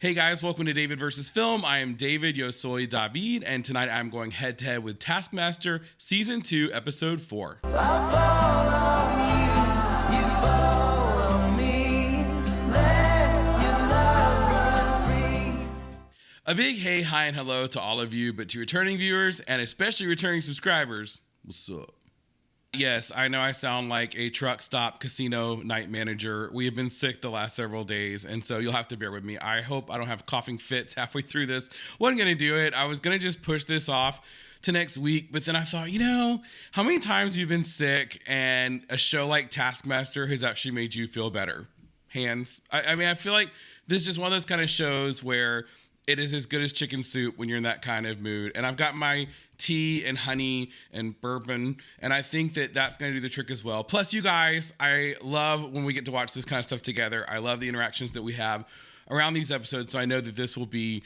Hey guys, welcome to David versus Film. I am David, yo soy David, and tonight I'm going head to head with Taskmaster, Season 2, Episode 4. I follow you, you follow me, let your love run free. A big hey, hi, and hello to all of you, but to returning viewers, and especially returning subscribers, what's up? Yes, I know I sound like a truck stop casino night manager. We have been sick the last several days, and so you'll have to bear with me. I hope I don't have coughing fits halfway through this. Wasn't going to do it. I was going to just push this off to next week, but then I thought, you know, how many times have you been sick and a show like Taskmaster has actually made you feel better? Hands. I mean, I feel like this is just one of those kind of shows where it is as good as chicken soup when you're in that kind of mood. And I've got my tea and honey and bourbon, and I think that that's going to do the trick as well. Plus, you guys, I love when we get to watch this kind of stuff together. I love the interactions that we have around these episodes, so I know that this will be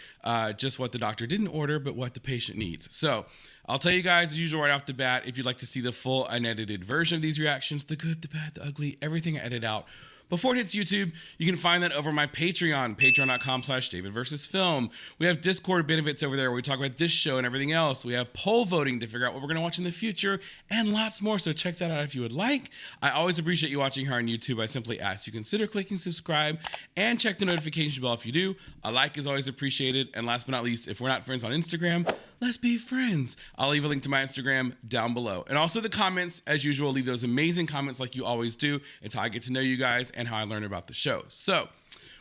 just what the doctor didn't order, but what the patient needs. So I'll tell you guys, as usual, right off the bat, if you'd like to see the full unedited version of these reactions, the good, the bad, the ugly, everything I edit out, before it hits YouTube, you can find that over my Patreon, patreon.com/DavidVersusFilm. We have Discord benefits over there where we talk about this show and everything else. We have poll voting to figure out what we're going to watch in the future and lots more, so check that out if you would like. I always appreciate you watching here on YouTube. I simply ask you consider clicking subscribe and check the notification bell if you do. A like is always appreciated. And last but not least, if we're not friends on Instagram, let's be friends. I'll leave a link to my Instagram down below. And also the comments, as usual, leave those amazing comments like you always do. It's how I get to know you guys and how I learn about the show. So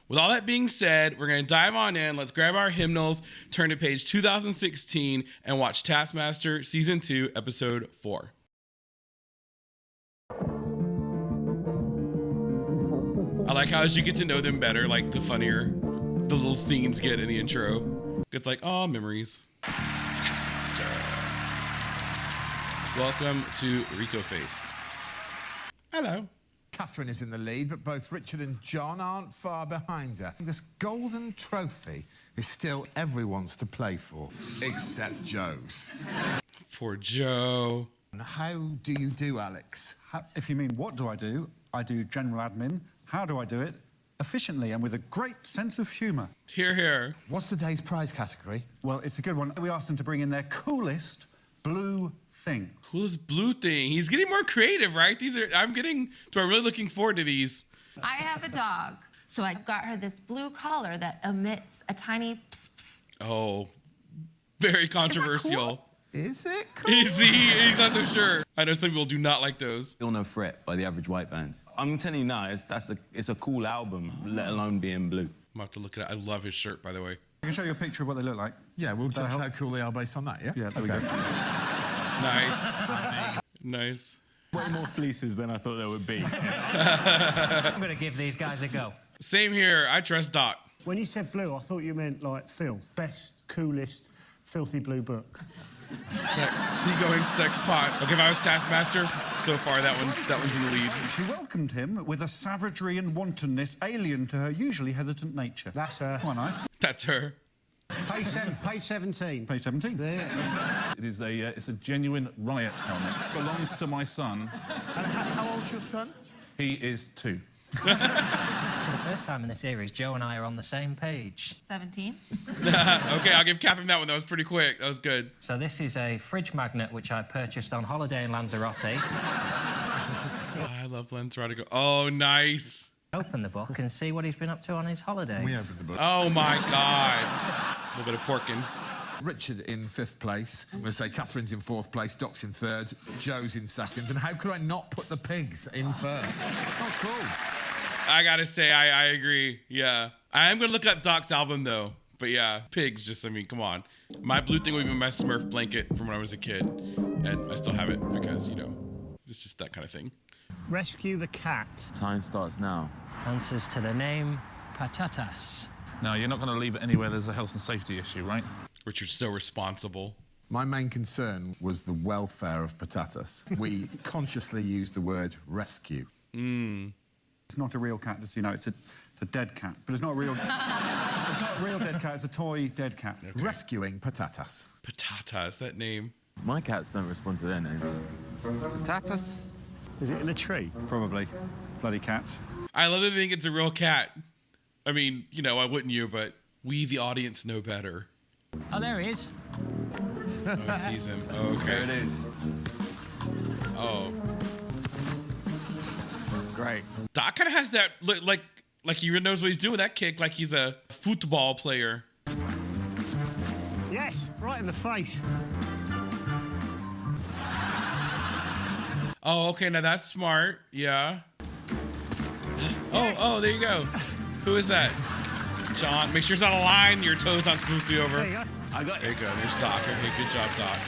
with all that being said, we're going to dive on in. Let's grab our hymnals, turn to page 2016, and watch Taskmaster Season 2, Episode 4. I like how as you get to know them better, like the funnier the little scenes get in the intro. It's like, oh, memories. Taskmaster. Welcome to Rico Face. Hello. Katherine is in the lead, but both Richard and Jon aren't far behind her. This golden trophy is still everyone's to play for, except Joe's. Poor Joe. And how do you do, Alex? If you mean what do, I do general admin. How do I do it? Efficiently and with a great sense of humour. Hear, hear. What's today's prize category? Well, it's a good one. We asked them to bring in their coolest blue thing. Coolest blue thing. He's getting more creative, right? I'm really looking forward to these. I have a dog, so I got her this blue collar that emits a tiny pss pss. Oh, very controversial. Is it cool? He's not so sure. I know some people do not like those. Feel No Threat by the Average White Band. I'm telling you now, it's a cool album, let alone being blue. I'm about to look at it. I love his shirt, by the way. I can show you a picture of what they look like. Yeah, we'll judge how cool they are based on that, yeah? Yeah, there we go. Nice. Nice. Way more fleeces than I thought there would be. I'm going to give these guys a go. Same here. I trust Doc. When you said blue, I thought you meant like filth. Best, coolest, filthy blue book. Seagoing sex pot. Okay, if I was Taskmaster, so far that one's in the lead. She welcomed him with a savagery and wantonness alien to her usually hesitant nature. That's her. Quite nice. That's her. Page 17. Page 17. There. It's a genuine riot helmet. It belongs to my son. And how old's your son? He is 2. For the first time in the series, Joe and I are on the same page. 17. Okay, I'll give Katherine that one. That was pretty quick. That was good. So this is a fridge magnet which I purchased on holiday in Lanzarote. Oh, I love Lanzarote. Oh, nice. Open the book and see what he's been up to on his holidays. We opened the book. Oh, my God. A little bit of porking. Richard in 5th place. I'm going to say Katherine's in 4th place, Doc's in 3rd, Joe's in 2nd. And how could I not put the pigs in 1st? Oh, cool. I gotta say, I agree. Yeah. I am gonna look up Doc's album, though. But yeah, pigs just, I mean, come on. My blue thing would be my Smurf blanket from when I was a kid. And I still have it because, you know, it's just that kind of thing. Rescue the cat. Time starts now. Answers to the name, patatas. Now, you're not going to leave it anywhere there's a health and safety issue, right? Richard's so responsible. My main concern was the welfare of patatas. We consciously used the word rescue. It's not a real cat, just so you know. It's a dead cat, but it's not a real... it's not a real dead cat, it's a toy dead cat. Okay. Rescuing patatas. Patatas, that name. My cats don't respond to their names. Patatas. Is it in a tree? Probably. Bloody cats. I love to think it's a real cat. I mean, you know, why wouldn't you? But We, the audience, know better. Oh, there he is. Oh, he sees him. Oh, okay. There it is. Oh. Great. Doc kind of has that, like he knows what he's doing with that kick, like he's a football player. Yes, right in the face. Oh, okay, now that's smart. Yeah. Oh, there you go. Who is that? John. Make sure it's not a line. Your toe's not supposed to be over. There you go. I got it. There you go. There's Doc. Okay, good job, Doc.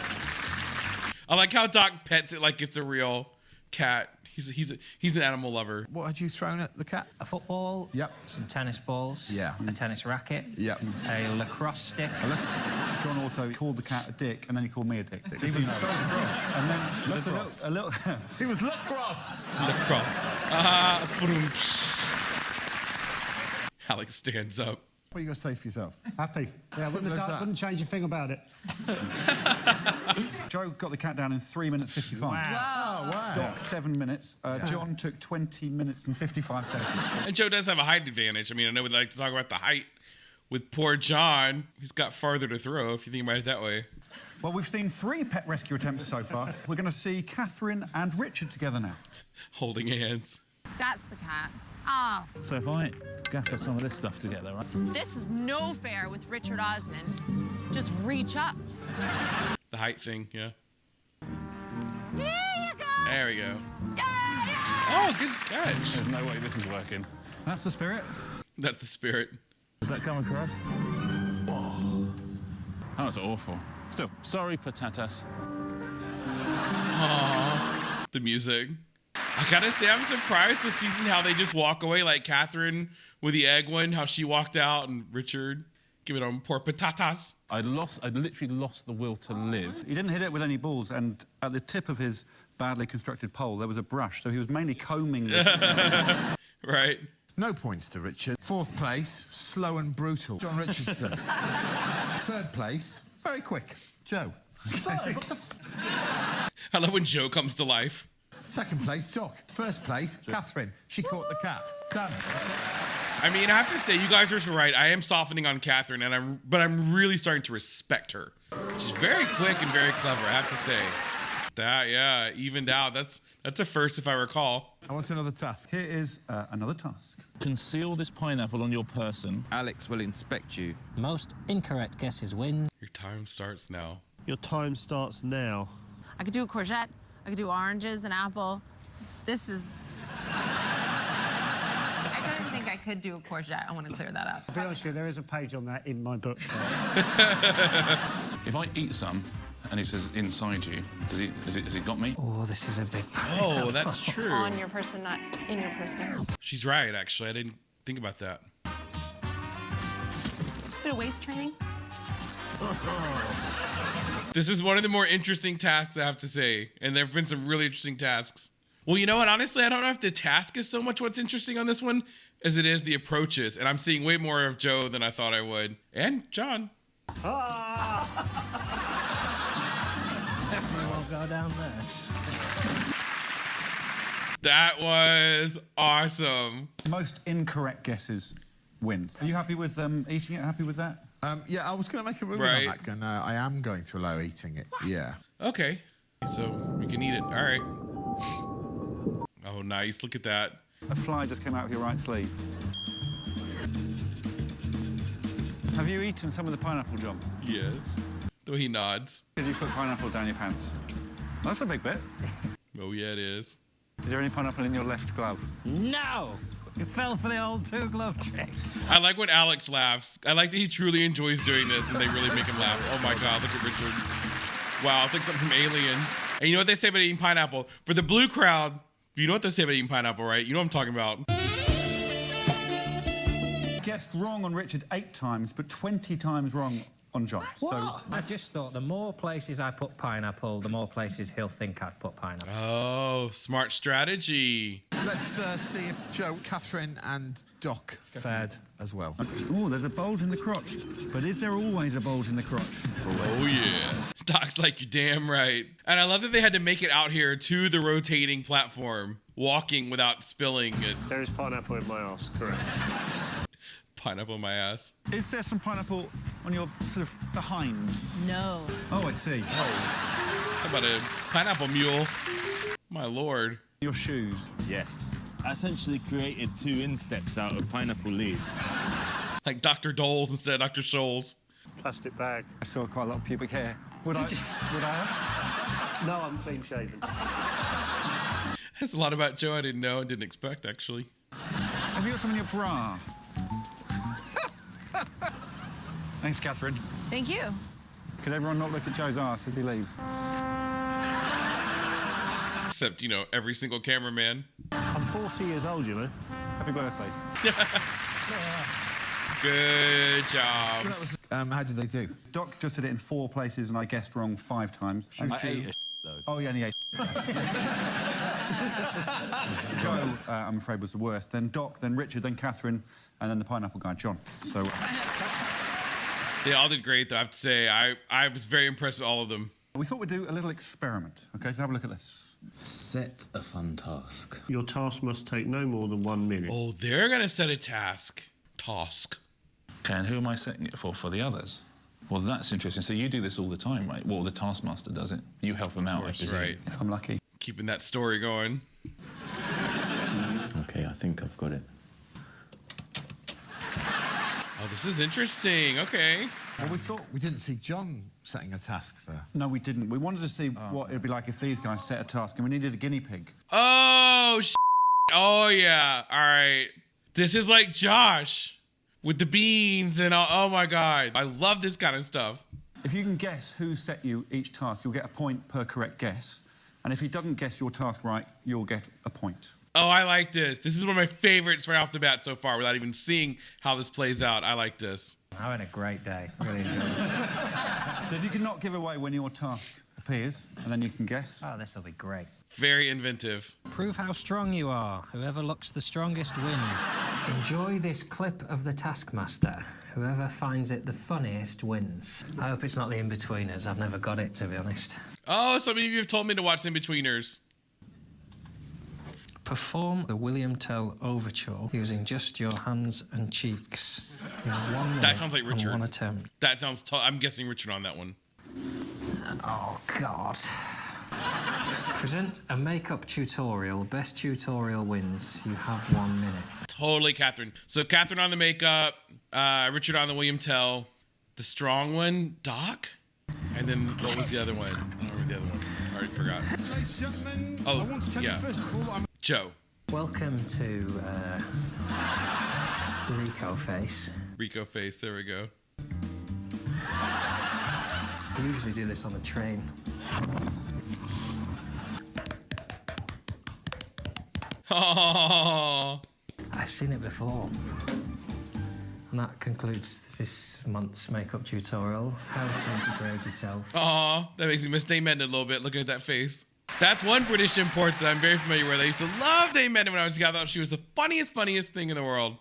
I like how Doc pets it like it's a real cat. He's an animal lover. What had you thrown at the cat? A football. Yep. Some tennis balls. Yeah. A tennis racket. Yep. A lacrosse stick. John also called the cat a dick, and then he called me a dick. He was so cross. And then there's Lacrosse. a little He was lacrosse. Lacrosse. Alex stands up. What are you going to say for yourself? Happy. Yeah, Simple as that. wouldn't change a thing about it. Joe got the cat down in 3 minutes 55. Wow. Oh, wow. Doc, 7 minutes. John took 20 minutes and 55 seconds. And Joe does have a height advantage. I mean, I know we like to talk about the height with poor John. He's got farther to throw, if you think about it that way. Well, we've seen 3 pet rescue attempts so far. We're going to see Katherine and Richard together now. Holding hands. That's the cat. Ah, So if I gather some of this stuff together, right? this is no fair with Richard Osmond. Just reach up. The height thing, yeah. There you go. There we go. Yeah. Oh, good catch. There's no way this is working. That's the spirit. That's the spirit. Does that come across? Oh, that was awful. Still, sorry, patatas. Aww. The music. I gotta say, I'm surprised this season how they just walk away, like Katherine with the egg one, how she walked out, and Richard giving them poor patatas. I literally lost the will to live. He didn't hit it with any balls, and at the tip of his badly constructed pole, there was a brush, so he was mainly combing the... Right? No points to Richard. 4th place, slow and brutal, Jon Richardson. 3rd place, very quick, Joe. I love when Joe comes to life. 2nd place, Doc. 1st place, Katherine. She caught the cat. Done. I mean, I have to say, you guys are right. I am softening on Katherine, but I'm really starting to respect her. She's very quick and very clever, I have to say. That, yeah, evened out. That's a first, if I recall. I want another task. Here is another task. Conceal this pineapple on your person. Alex will inspect you. Most incorrect guesses win. Your time starts now. Your time starts now. I could do a courgette. I could do oranges, an apple. This is... I don't think I could do a courgette. I want to clear that up. To be honest with you, there is a page on that in my book. If I eat some and he says inside you, has he got me? Oh, this is a big... Oh, that's true. On your person, not in your person. She's right, actually. I didn't think about that. Bit of waist training. This is one of the more interesting tasks, I have to say. And there have been some really interesting tasks. Well, you know what? Honestly, I don't know if the task is so much what's interesting on this one as it is the approaches. And I'm seeing way more of Joe than I thought I would. And John. Definitely won't go down there. That was awesome. Most incorrect guesses wins. Are you happy with eating it? Happy with that? Yeah, I was going to make a ruling Right. on that, and I am going to allow eating it. Yeah. Okay. So we can eat it. All right. Oh, nice. Look at that. A fly just came out of your right sleeve. Have you eaten some of the pineapple, John? Yes. Though he nods. Did you put pineapple down your pants? That's a big bit. Oh, yeah, it is. Is there any pineapple in your left glove? No! You fell for the old two-glove trick. I like when Alex laughs. I like that he truly enjoys doing this and they really make him laugh. Oh my God, look at Richard. Wow, it's like something from Alien. And you know what they say about eating pineapple? For the blue crowd, you know what they say about eating pineapple, right? You know what I'm talking about. Guessed wrong on Richard 8 times, but 20 times wrong on John. So I just thought the more places I put pineapple, the more places he'll think I've put pineapple. Oh, smart strategy. Let's see if Joe, Katherine, and Doc fared as well. oh, there's a bulge in the crotch. But is there always a bulge in the crotch? Oh, yeah. Doc's like, you're damn right. And I love that they had to make it out here to the rotating platform, walking without spilling it. There is pineapple in my ass, correct. Pineapple on my ass. Is there some pineapple on your sort of behind? No. Oh, I see. How about a pineapple mule? My lord. Your shoes. Yes. I essentially created 2 insteps out of pineapple leaves. Like Dr. Doles instead of Dr. Scholes. Plastic bag. I saw quite a lot of pubic hair. Would I have? No, I'm clean shaven. That's a lot about Joe I didn't know and didn't expect, actually. Have you got some in your bra? Thanks, Katherine. Thank you. Could everyone not look at Joe's ass as he leaves? Except, you know, every single cameraman. I'm 40 years old, you know. Happy birthday. Good job. So that was, how did they do? Doc just did it in 4 places and I guessed wrong 5 times. I ate it, though. Oh, yeah, and he ate. Joe, I'm afraid, was the worst. Then Doc, then Richard, then Katherine, and then the pineapple guy, Jon. So... They all did great, though. I have to say, I was very impressed with all of them. we thought we'd do a little experiment. OK, so have a look at this. Set a fun task. Your task must take no more than 1 minute. Oh, they're going to set a task. Task. Okay, and who am I setting it for the others? Well, that's interesting. So you do this all the time, right? Well, the Taskmaster does it. You help him out, I presume. Right. If I'm lucky. Keeping that story going. Okay, I think I've got it. Oh, this is interesting. Okay. Well, we thought we didn't see Jon setting a task there. No, we didn't. We wanted to see what it'd be like if these guys set a task, and we needed a guinea pig. Oh, oh, yeah. All right. This is like Josh with the beans and all. Oh, my God. I love this kind of stuff. If you can guess who set you each task, you'll get a point per correct guess. And if he doesn't guess your task right, you'll get a point. Oh, I like this. This is one of my favorites right off the bat so far without even seeing how this plays out. I like this. I'm having a great day. Really enjoyed it. So if you can not give away when your task appears, and then you can guess. Oh, this will be great. Very inventive. Prove how strong you are. Whoever looks the strongest wins. Enjoy this clip of the Taskmaster. Whoever finds it the funniest wins. I hope it's not the In-Betweeners. I've never got it, to be honest. Oh, some of you have told me to watch In-Betweeners. Perform the William Tell Overture using just your hands and cheeks. In 1 minute That sounds like and Richard. 1 attempt. That sounds... I'm guessing Richard on that one. Oh, God. Present a makeup tutorial. Best tutorial wins. You have 1 minute. Totally Katherine. So Katherine on the makeup, Richard on the William Tell. The strong one, Doc? And then what was the other one? I don't remember the other one. I already forgot. Ladies and gentlemen, Oh, I want to tell yeah. you first of all, I'm Joe. Welcome to Rico Face. Rico face. There we go. We usually do this on the train. Oh. I've seen it before. And that concludes this month's makeup tutorial. How to degrade yourself. Aw, that makes me miss Dame Edna a little bit, looking at that face. That's one British import that I'm very familiar with. I used to love Dame Edna when I was young. I thought she was the funniest thing in the world.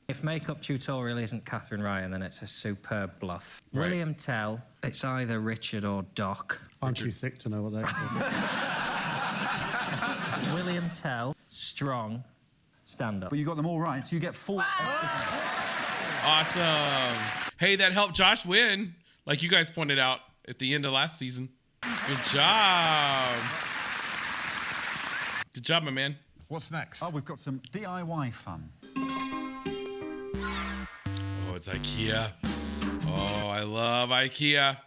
If makeup tutorial isn't Katherine Ryan, then it's a superb bluff. Right. William Tell, it's either Richard or Doc. I'm too thick to know what that is. William Tell, strong, stand up. But you got them all right, so you get 4. Awesome. Hey, that helped Josh win, like you guys pointed out at the end of last season. Good job. Good job, my man. What's next? Oh, we've got some DIY fun. Oh, it's IKEA. Oh, I love IKEA.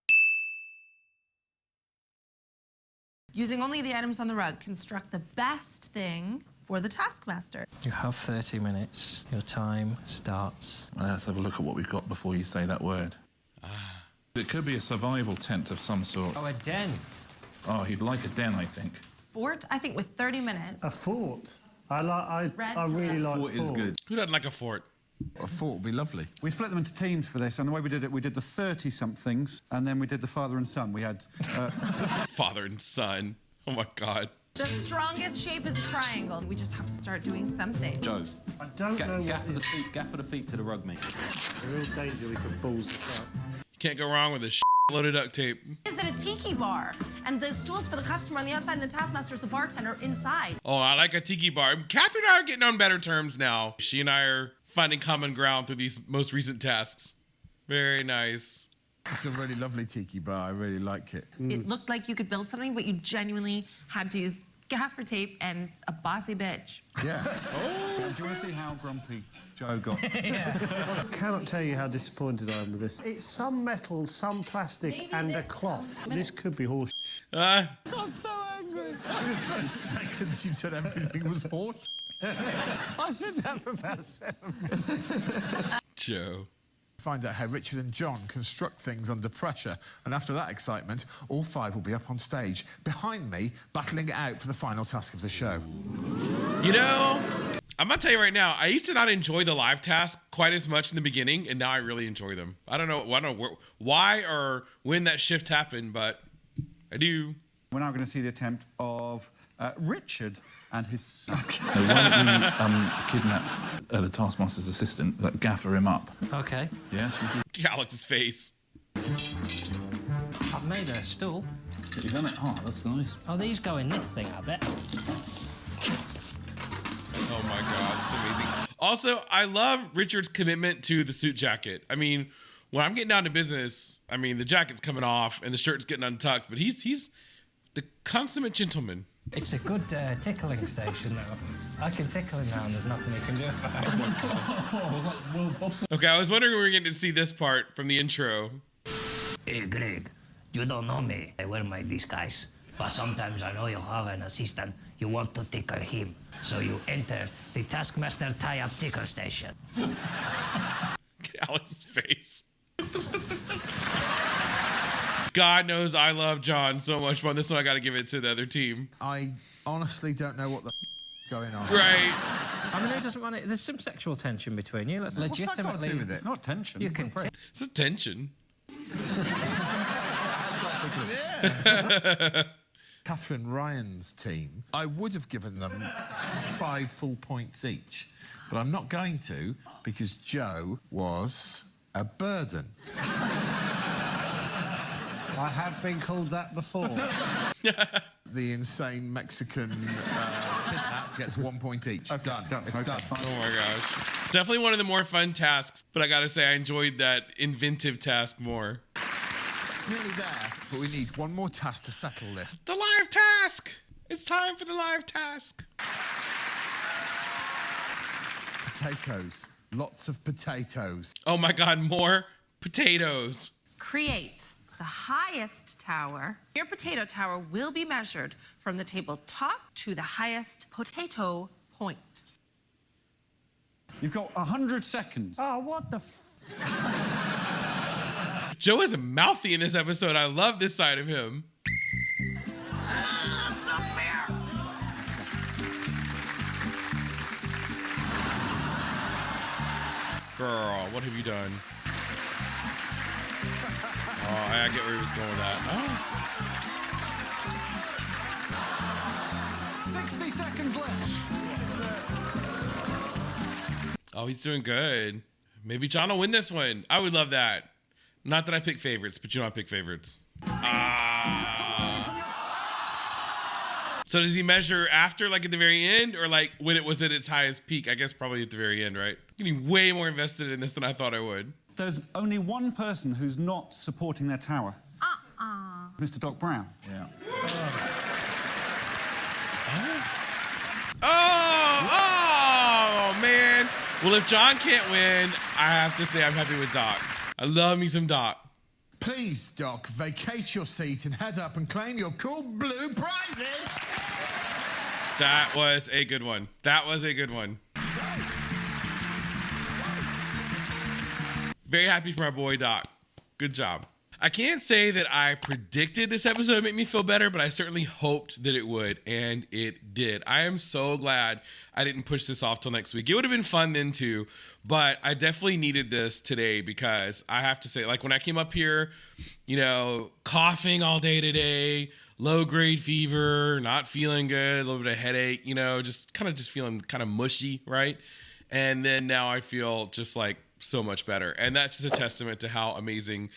Using only the items on the rug, construct the best thing for the Taskmaster. You have 30 minutes. Your time starts. Well, let's have a look at what we've got before you say that word. It could be a survival tent of some sort. Oh, a den. Oh, he'd like a den, I think. Fort, I think with 30 minutes. A fort. I really like Fort is good. Who doesn't like a fort? A fort would be lovely. We split them into teams for this, and the way we did it, we did the 30-somethings, and then we did the father and son. We had... Father and son. Oh, my God. The strongest shape is a triangle. We just have to start doing something. Joe, I don't know gaffer what the feet to the rug, mate. the real danger we could balls this up. Can't go wrong with a loaded duct tape. Is it a tiki bar? And the stools for the customer on the outside and the Taskmaster's the bartender inside. Oh, I like a tiki bar. Katherine and I are getting on better terms now. She and I are finding common ground through these most recent tasks. Very nice. It's a really lovely tiki bar. I really like it. It looked like you could build something, but you genuinely had to use gaffer tape and a bossy bitch. Yeah. Do you want to see how grumpy Joe got? I cannot tell you how disappointed I am with this. It's some metal, some plastic, and a cloth. This could be horse. I'm so angry. The first second you said everything was horse. I said that for about 7 minutes. Joe. Find out how Richard and Jon construct things under pressure. And after that excitement, all 5 will be up on stage, behind me, battling it out for the final task of the show. You know, I'm gonna tell you right now, I used to not enjoy the live task quite as much in the beginning, and now I really enjoy them. I don't know why or when that shift happened, but I do. We're now going to see the attempt of Richard and his son. Why don't we kidnap the Taskmaster's assistant, like gaffer him up? Okay. Yes, you do. Alex's face. I've made a stool. You've done it. Oh, that's nice. Oh, these go in this thing, I bet. Oh my God, it's amazing. Also, I love Richard's commitment to the suit jacket. I mean, when I'm getting down to business, I mean, the jacket's coming off and the shirt's getting untucked, but he's the consummate gentleman. It's a good tickling station, though. I can tickle him now and there's nothing he can do about it. Okay, I was wondering when we were getting to see this part from the intro. Hey, Greg, you don't know me. I wear my disguise. But sometimes I know you have an assistant. You want to tickle him. So you enter the Taskmaster tie-up tickle station. Alex's face. God knows I love Jon so much, but on this one I got to give it to the other team. I honestly don't know what the going on. Right. I mean, who doesn't want it? There's some sexual tension between you. Let's What's that got to legitimately. do with it? It's not tension. You can. It's a tension. Katherine Ryan's team, I would have given them 5 full points each, but I'm not going to because Joe was a burden. I have been called that before. The insane Mexican kidnap gets 1 point each. Okay, Done. done. It's Okay, done. fine. Oh my gosh. Definitely one of the more fun tasks, but I gotta say I enjoyed that inventive task more. Nearly there, but we need one more task to settle this. The live task! It's time for the live task. Potatoes. Lots of potatoes. Oh my God, more potatoes. Create the highest tower. Your potato tower will be measured from the tabletop to the highest potato point. You've got 100 seconds. Oh, what the Joe is a mouthy in this episode. I love this side of him. That's not fair. Girl, what have you done? Oh, I get where he was going with that. Oh. 60 seconds left. Oh, he's doing good. Maybe Jon will win this one. I would love that. Not that I pick favorites, but you know I pick favorites. So does he measure after, like at the very end, or like when it was at its highest peak? I guess probably at the very end, right? I'm getting way more invested in this than I thought I would. There's only one person who's not supporting their tower. Mr. Doc Brown. Yeah. Oh, man. Well, if Jon can't win, I have to say I'm happy with Doc. I love me some Doc. Please, Doc, vacate your seat and head up and claim your cool blue prizes. That was a good one. That was a good one. Very happy for my boy Doc. Good job. I can't say that I predicted this episode would make me feel better, but I certainly hoped that it would, and it did. I am so glad I didn't push this off till next week. It would have been fun then too, but I definitely needed this today because I have to say, like when I came up here, you know, coughing all day today, low grade fever, not feeling good, a little bit of headache, you know, just feeling kind of mushy, right? And then now I feel just like so much better. And that's just a testament to how amazing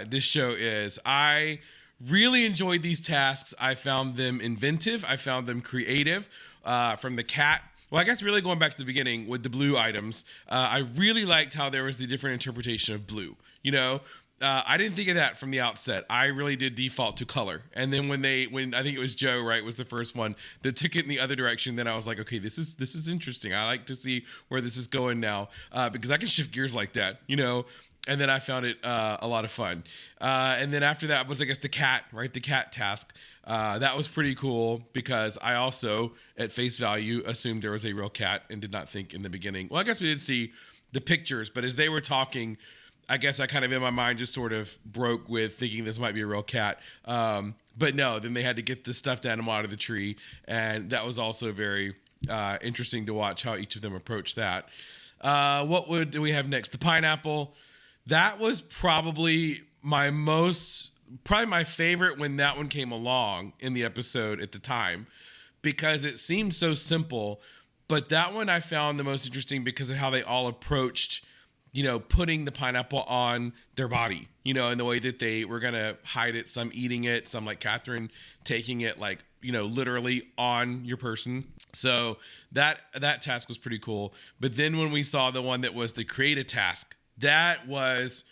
this show is. I really enjoyed these tasks. I found them inventive. I found them creative. From the cat Well, I guess really going back to the beginning with the blue items, I really liked how there was the different interpretation of blue. You know, I didn't think of that from the outset. I really did default to color. And then when I think it was Joe, right, was the first one that took it in the other direction, then I was like, okay, this is interesting. I like to see where this is going now because I can shift gears like that, you know. And then I found it a lot of fun. And then after that was, I guess, the cat, right? The cat task. That was pretty cool because I also, at face value, assumed there was a real cat and did not think in the beginning. Well, I guess we did see the pictures, but as they were talking, I guess I kind of in my mind just sort of broke with thinking this might be a real cat. But no, then they had to get the stuffed animal out of the tree. And that was also very interesting to watch how each of them approached that. What do we have next? The pineapple. That was probably my favorite when that one came along in the episode at the time because it seemed so simple. But that one I found the most interesting because of how they all approached, you know, putting the pineapple on their body, you know, in the way that they were going to hide it, some eating it, some like Katherine taking it like, you know, literally on your person. So that task was pretty cool. But then when we saw the one that was the create a task, that was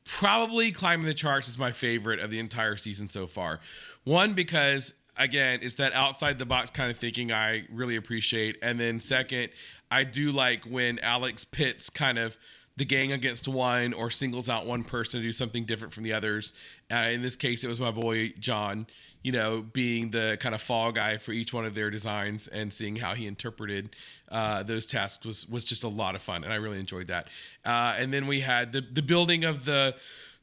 probably climbing the charts as my favorite of the entire season so far. One, because again, it's that outside the box kind of thinking I really appreciate. And then second, I do like when Alex pits kind of the gang against one or singles out one person to do something different from the others. In this case, it was my boy Jon, you know, being the kind of fall guy for each one of their designs and seeing how he interpreted those tasks was just a lot of fun. And I really enjoyed that. And then we had the building of the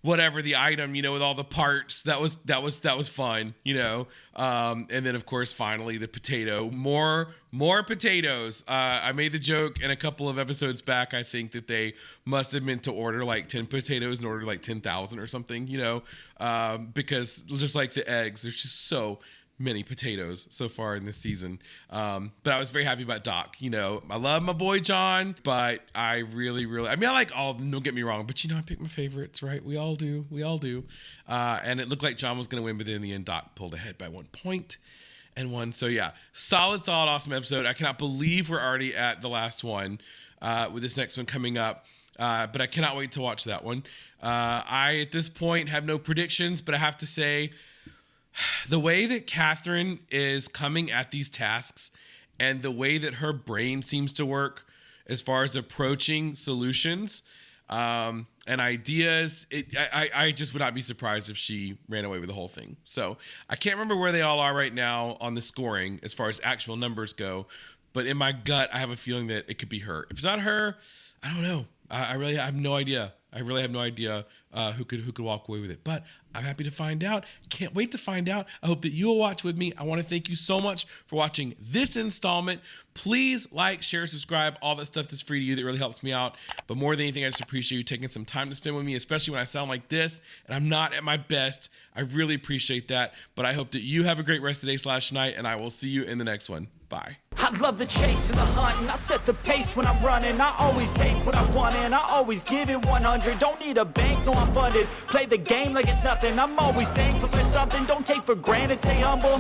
item, you know, with all the parts. That was fun, you know. And then of course, finally the potato, more potatoes. I made the joke in a couple of episodes back. I think that they must have meant to order like 10 potatoes and order like 10,000 or something, you know, because just like the eggs, there's just so many potatoes so far in this season. But I was very happy about Doc. You know, I love my boy Jon, but I really, I mean, I like all of them, don't get me wrong, but you know, I pick my favorites, right? We all do. And it looked like Jon was going to win, but then in the end, Doc pulled ahead by 1 point and won. So yeah, solid, awesome episode. I cannot believe we're already at the last one with this next one coming up. But I cannot wait to watch that one. I, at this point, have no predictions, but I have to say, the way that Katherine is coming at these tasks and the way that her brain seems to work as far as approaching solutions and ideas, I just would not be surprised if she ran away with the whole thing. So I can't remember where they all are right now on the scoring as far as actual numbers go, but in my gut, I have a feeling that it could be her. If it's not her, I don't know. I really have no idea. Who could walk away with it. But I'm happy to find out. Can't wait to find out. I hope that you will watch with me. I want to thank you so much for watching this installment. Please like, share, subscribe, all that stuff that's free to you. That really helps me out. But more than anything, I just appreciate you taking some time to spend with me, especially when I sound like this and I'm not at my best. I really appreciate that. But I hope that you have a great rest of the day/night, and I will see you in the next one. Bye. I love the chase and the hunt, and I set the pace when I'm running. I always take what I want, and I always give it 100. Don't need a bank, no, I'm funded. Play the game like it's nothing. I'm always thankful for something. Don't take for granted, stay humble.